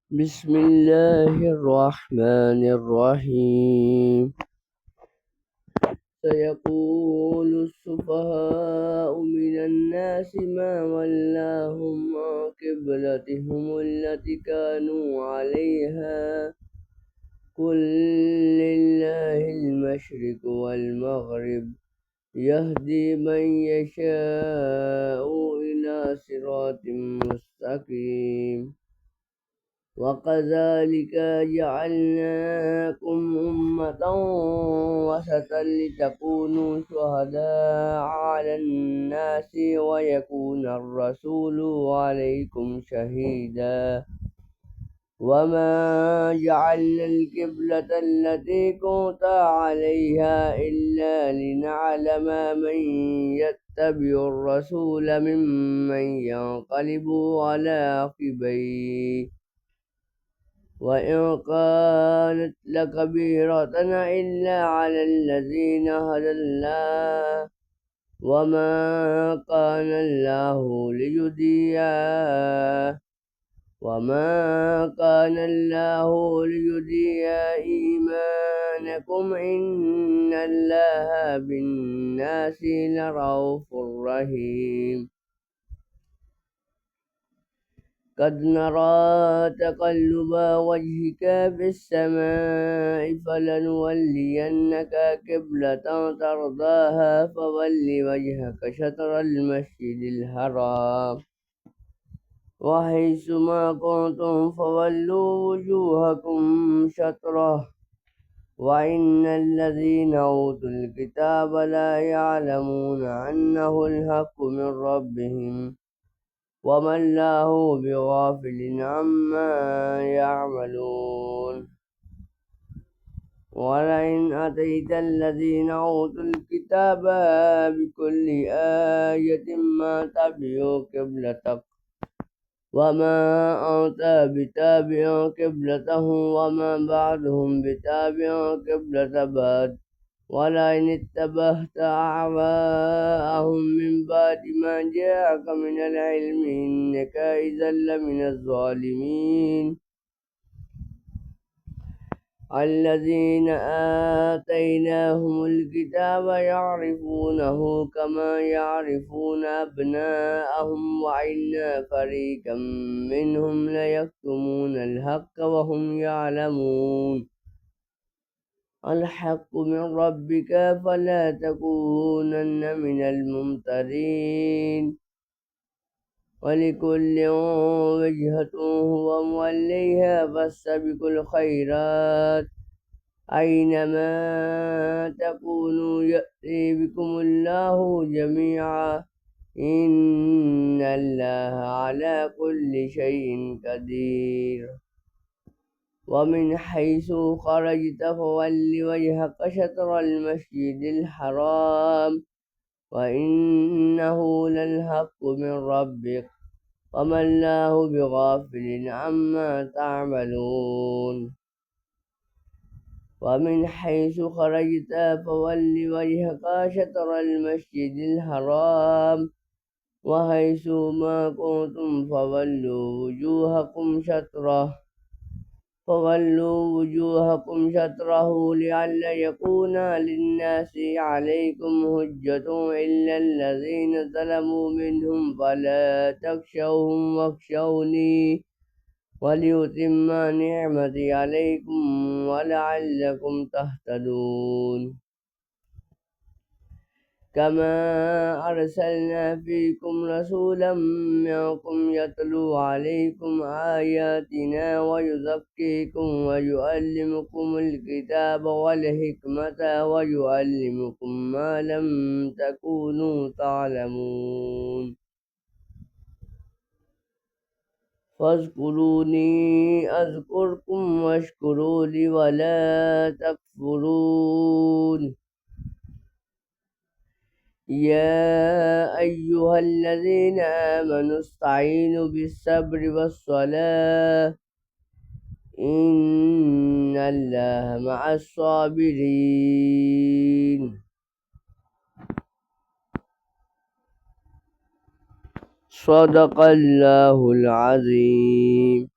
بسم الله الرحمن الرحيم. سيقول السفهاء من الناس ما ولاهم عن قبلتهم التي كانوا عليها قل لله المشرق والمغرب يهدي من يشاء إلى صراط مستقيم. وكذلك جعلناكم أمة وسطا لتكونوا شهداء على الناس ويكون الرسول عليكم شهيدا. وما جعلنا القبلة التي كنت عليها إلا لنعلم من يتبع الرسول ممن ينقلب على عقبيه وإن كانت لكبيرة إلا على الذين هدى الله وما كان الله ليضيع إيمانكم إن الله بالناس لرءوف رحيم. قد نرى تقلب وجهك في السماء فلنولينك قبلة ترضاها فول وجهك شطر المسجد الحرام وحيث ما كنتم فولوا وجوهكم شطره وإن الذين أوتوا الكتاب لا يعلمون أنه الحق من ربهم وما الله بغافل عما يعملون. ولئن أتيت الذين أوتوا الكتاب بكل آية ما تبعوا قبلتك وما أنت بتابع قبلتهم وما بعضهم بتابع قبلة بعض ولئن اتبعت أهواءهم من بعد ما جاءك من العلم إنك إذا لمن الظالمين. الذين آتيناهم الكتاب يعرفونه كما يعرفون أبناءهم وإن فريقا منهم ليكتمون الحق وهم يعلمون. الحق من ربك فلا تكونن من الممترين. ولكل وجهة هو موليها فاستبقوا الخيرات أينما تكونوا يأتي بكم الله جميعا إن الله على كل شيء قدير. ومن حيث خرجت فول وجهك شطر المسجد الحرام وإنه للحق من ربك وما الله بغافل عما تعملون. ومن حيث خرجت فول وجهك شطر المسجد الحرام وحيث ما كنتم فولوا وجوهكم شطره لئلا يكون للناس عليكم حجة إلا الذين ظلموا منهم فلا تخشوهم واخشوني وليتم نعمتي عليكم ولعلكم تهتدون. كما أرسلنا فيكم رسولا منكم يتلو عليكم آياتنا ويزكيكم ويعلمكم الكتاب والحكمة ويعلمكم ما لم تكونوا تعلمون. فاذكروني أذكركم واشكروا لي ولا تكفرون. يا أيها الذين آمنوا استعينوا بالصبر والصلاة إن الله مع الصابرين. صدق الله العظيم.